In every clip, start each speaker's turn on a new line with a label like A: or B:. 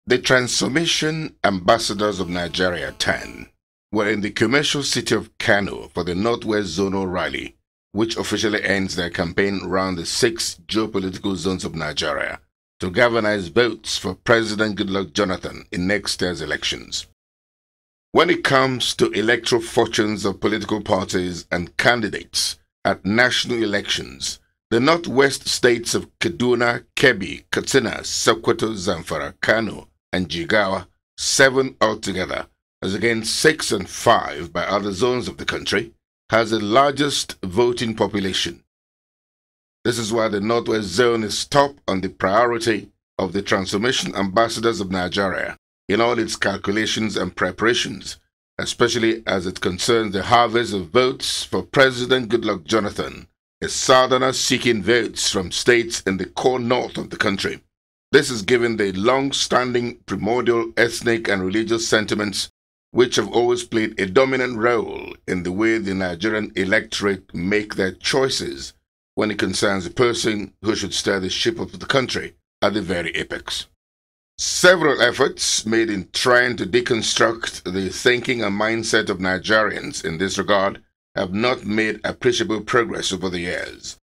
A: The Transformation Ambassadors of Nigeria 10 were in the commercial city of Kano for the Northwest Zonal Rally, which officially ends their campaign around the 6 geopolitical zones of Nigeria to galvanize votes for President Goodluck Jonathan in next year's elections. When it comes to electoral fortunes of political parties and candidates at national elections, the northwest states of Kaduna, Kebbi, Katsina, Sokoto, Zamfara, Kano, and Jigawa, 7 altogether, as against 6 and 5 by other zones of the country, has the largest voting population. This is why the Northwest Zone is top on the priority of the Transformation Ambassadors of Nigeria in all its calculations and preparations, especially as it concerns the harvest of votes for President Goodluck Jonathan, a southerner seeking votes from states in the core north of the country. This is given the long-standing primordial ethnic and religious sentiments which have always played a dominant role in the way the Nigerian electorate make their choices when it concerns a person who should steer the ship of the country at the very apex. Several efforts made in trying to deconstruct the thinking and mindset of Nigerians in this regard have not made appreciable progress over the years.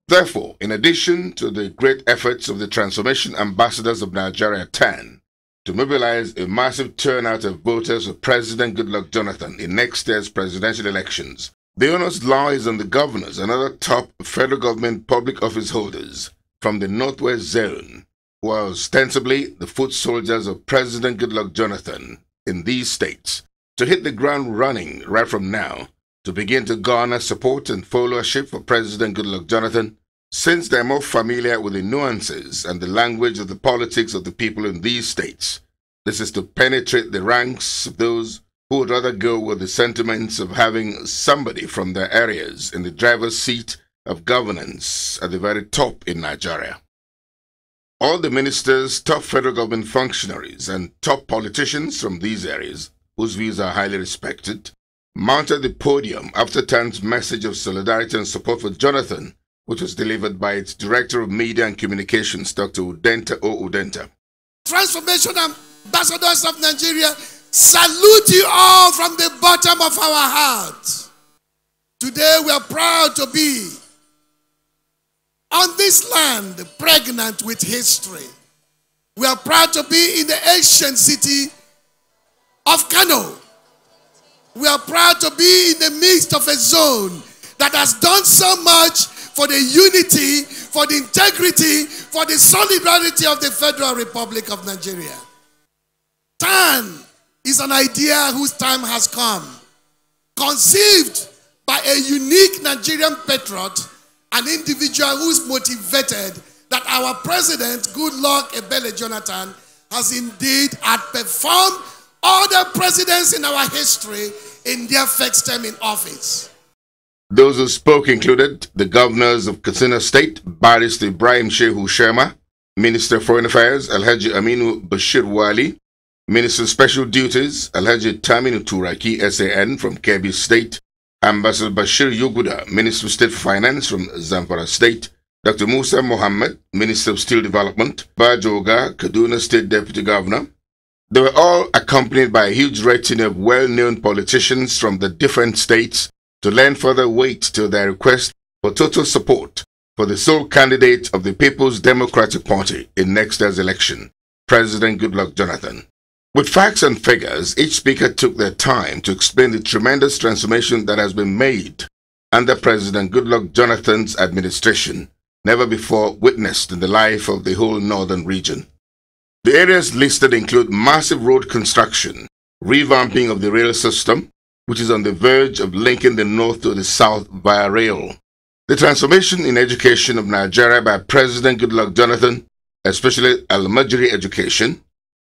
A: Therefore, in addition to the great efforts of the Transformation Ambassadors of Nigeria 10 to mobilize a massive turnout of voters for President Goodluck Jonathan in next year's presidential elections, the onus lies on the governors and other top federal government public office holders from the Northwest Zone, who are ostensibly the foot soldiers of President Goodluck Jonathan in these states, to hit the ground running right from now to begin to garner support and followership for President Goodluck Jonathan, since they are more familiar with the nuances and the language of the politics of the people in these states. This is to penetrate the ranks of those who would rather go with the sentiments of having somebody from their areas in the driver's seat of governance at the very top in Nigeria. All the ministers, top federal government functionaries, and top politicians from these areas, whose views are highly respected, mounted the podium after TAN's message of solidarity and support for Jonathan, which was delivered by its Director of Media and Communications, Dr. Udenta O. Udenta.
B: Transformation Ambassadors of Nigeria, salute you all from the bottom of our hearts. Today we are proud to be on this land pregnant with history. We are proud to be in the ancient city of Kano. We are proud to be in the midst of a zone that has done so much for the unity, for the integrity, for the solidarity of the Federal Republic of Nigeria. TAN is an idea whose time has come, conceived by a unique Nigerian patriot, an individual who is motivated that our president, Goodluck Ebele Jonathan, has indeed outperformed other presidents in our history in their first term in office.
A: Those who spoke included the governors of Katsina State, Barrister IBRAHIM SHEHU SHEMA, Minister of Foreign Affairs, ALHAJI Aminu Bashir WALI, Minister of Special Duties, ALHAJI TURAKI SAN from Kebbi State, Ambassador Bashir Yuguda, Minister of State for Finance from Zamfara State, Dr. Musa Mohammed, Minister of Steel Development, BAJOGA, Kaduna State Deputy Governor. They were all accompanied by a huge retinue of well-known politicians from the different states to lend further weight to their request for total support for the sole candidate of the People's Democratic Party in next year's election, President Goodluck Jonathan. With facts and figures, each speaker took their time to explain the tremendous transformation that has been made under President Goodluck Jonathan's administration, never before witnessed in the life of the whole northern region. The areas listed include massive road construction, revamping of the rail system, which is on the verge of linking the north to the south via rail, the transformation in education of Nigeria by President Goodluck Jonathan, especially elementary education,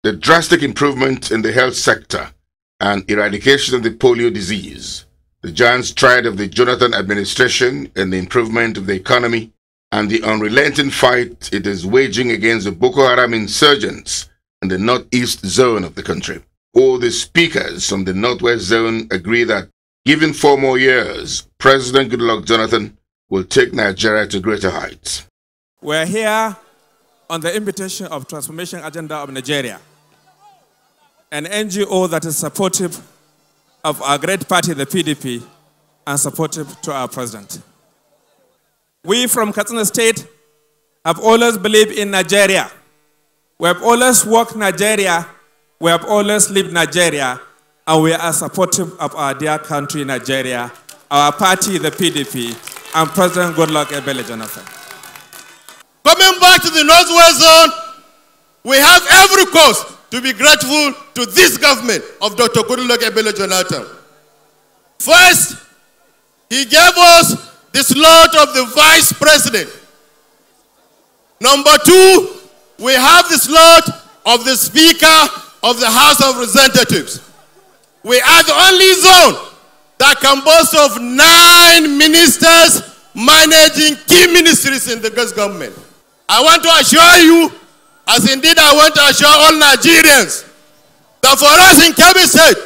A: the drastic improvement in the health sector, and eradication of the polio disease, the giant stride of the Jonathan administration in the improvement of the economy, and the unrelenting fight it is waging against the Boko Haram insurgents in the northeast zone of the country. All the speakers from the Northwest Zone agree that, given 4 more years, President Goodluck Jonathan will take Nigeria to greater heights.
C: We're here on the invitation of Transformation Agenda of Nigeria, an NGO that is supportive of our great party, the PDP, and supportive to our president. We from Katsina State have always believed in Nigeria. We have always worked Nigeria. We have always lived Nigeria. And we are supportive of our dear country, Nigeria, our party, the PDP, and President Goodluck Ebele Jonathan.
D: Coming back to the Northwest Zone, we have every cause to be grateful to this government of Dr. Goodluck Ebele Jonathan. First, he gave us the slot of the Vice President. Number two, we have the slot of the Speaker of the House of Representatives. We are the only zone that can boast of 9 ministers managing key ministries in the government. I want to assure you, as indeed I want to assure all Nigerians, that for us in Kebbi State,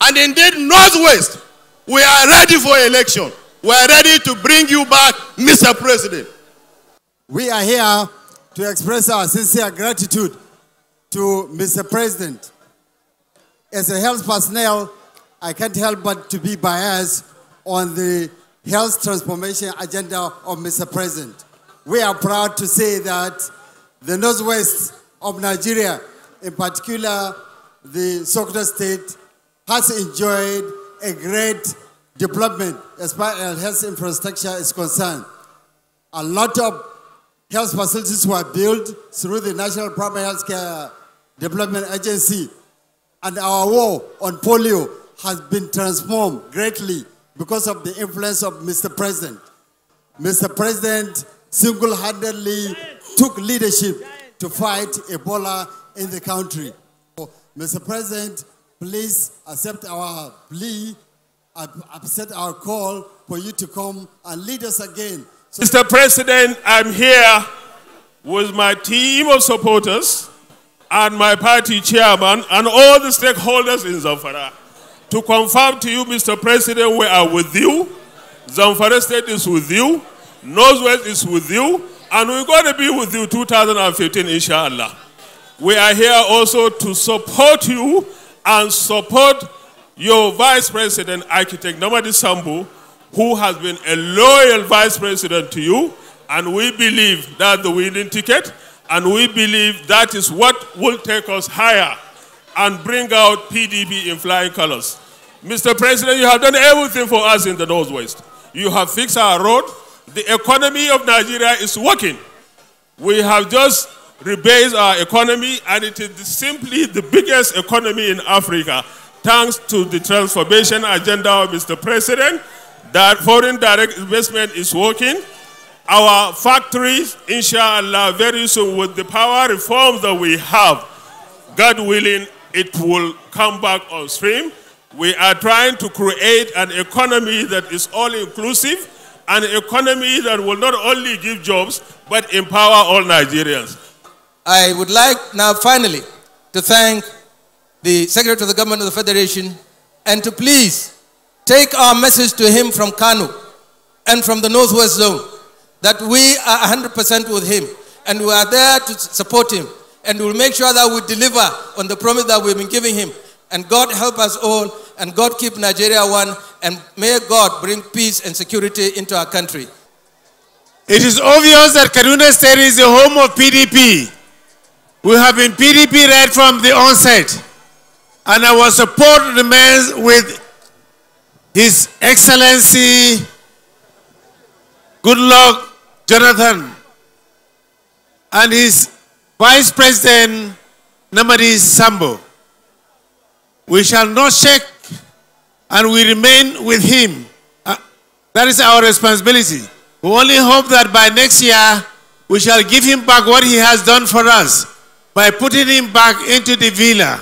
D: and indeed Northwest, we are ready for election. We are ready to bring you back, Mr. President.
E: We are here to express our sincere gratitude to Mr. President. As a health personnel, I can't help but to be biased on the health transformation agenda of Mr. President. We are proud to say that the Northwest of Nigeria, in particular the Sokoto State, has enjoyed a great development as far as health infrastructure is concerned. A lot of health facilities were built through the National Primary Health Care Development Agency, and our war on polio has been transformed greatly because of the influence of Mr. President. Mr. President single-handedly took leadership to fight Ebola in the country. Mr. President, please accept our plea, accept our call for you to come and lead us again.
F: Mr. President, I'm here with my team of supporters and my party chairman and all the stakeholders in Zamfara to confirm to you, Mr. President, we are with you. Zamfara State is with you. Northwest is with you. And we're going to be with you 2015, inshallah. We are here also to support you and support your Vice President, Architect Namadi Sambu, who has been a loyal Vice President to you. And we believe that's the winning ticket. And we believe that is what will take us higher and bring out PDP in flying colors. Mr. President, you have done everything for us in the Northwest. You have fixed our road. The economy of Nigeria is working. We have just rebased our economy, and it is simply the biggest economy in Africa, thanks to the transformation agenda of Mr. President. That foreign direct investment is working. Our factories, inshallah, very soon with the power reforms that we have, God willing, it will come back on stream. We are trying to create an economy that is all-inclusive, an economy that will not only give jobs, but empower all Nigerians.
G: I would like now finally to thank the Secretary of the Government of the Federation and to please take our message to him from Kano and from the Northwest Zone, that we are 100% with him and we are there to support him, and we will make sure that we deliver on the promise that we've been giving him. And God help us all, and God keep Nigeria one, and may God bring peace and security into our country.
D: It is obvious that Kaduna State is the home of PDP. We have been PDP right from the onset, and our support remains with His Excellency Goodluck Jonathan and his Vice President Namadi Sambu. We shall not shake, and we remain with him. That is our responsibility. We only hope that by next year we shall give him back what he has done for us by putting him back into the villa.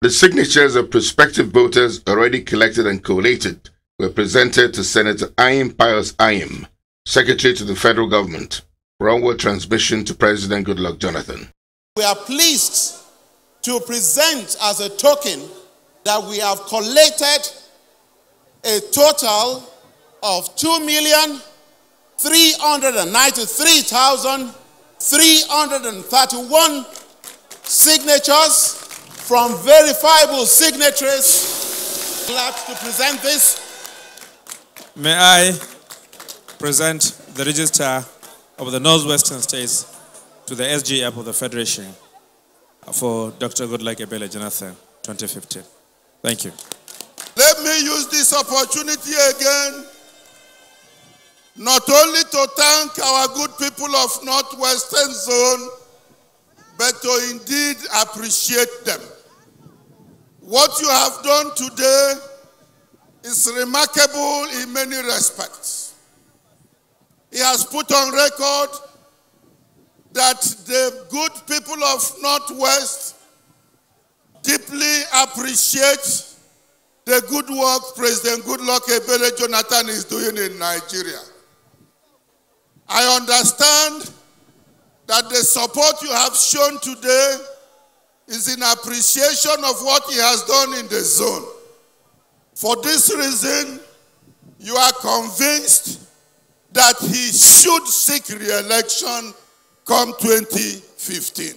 A: The signatures of prospective voters already collected and collated were presented to Senator Ayim Pius Ayim, Secretary to the Federal Government, for onward transmission to President Goodluck Jonathan.
H: We are pleased to present as a token that we have collected a total of 2,393,4 331 signatures from verifiable signatories. Glad to present this.
C: May I present the register of the Northwestern States to the SGF of the Federation for Dr. Goodluck Ebele Jonathan, 2015. Thank you.
H: Let me use this opportunity again, not only to thank our good people of Northwestern Zone, but to indeed appreciate them. What you have done today is remarkable in many respects. He has put on record that the good people of Northwest deeply appreciate the good work President Goodluck Ebele Jonathan is doing in Nigeria. I understand that the support you have shown today is in appreciation of what he has done in the zone. For this reason, you are convinced that he should seek re-election come 2015.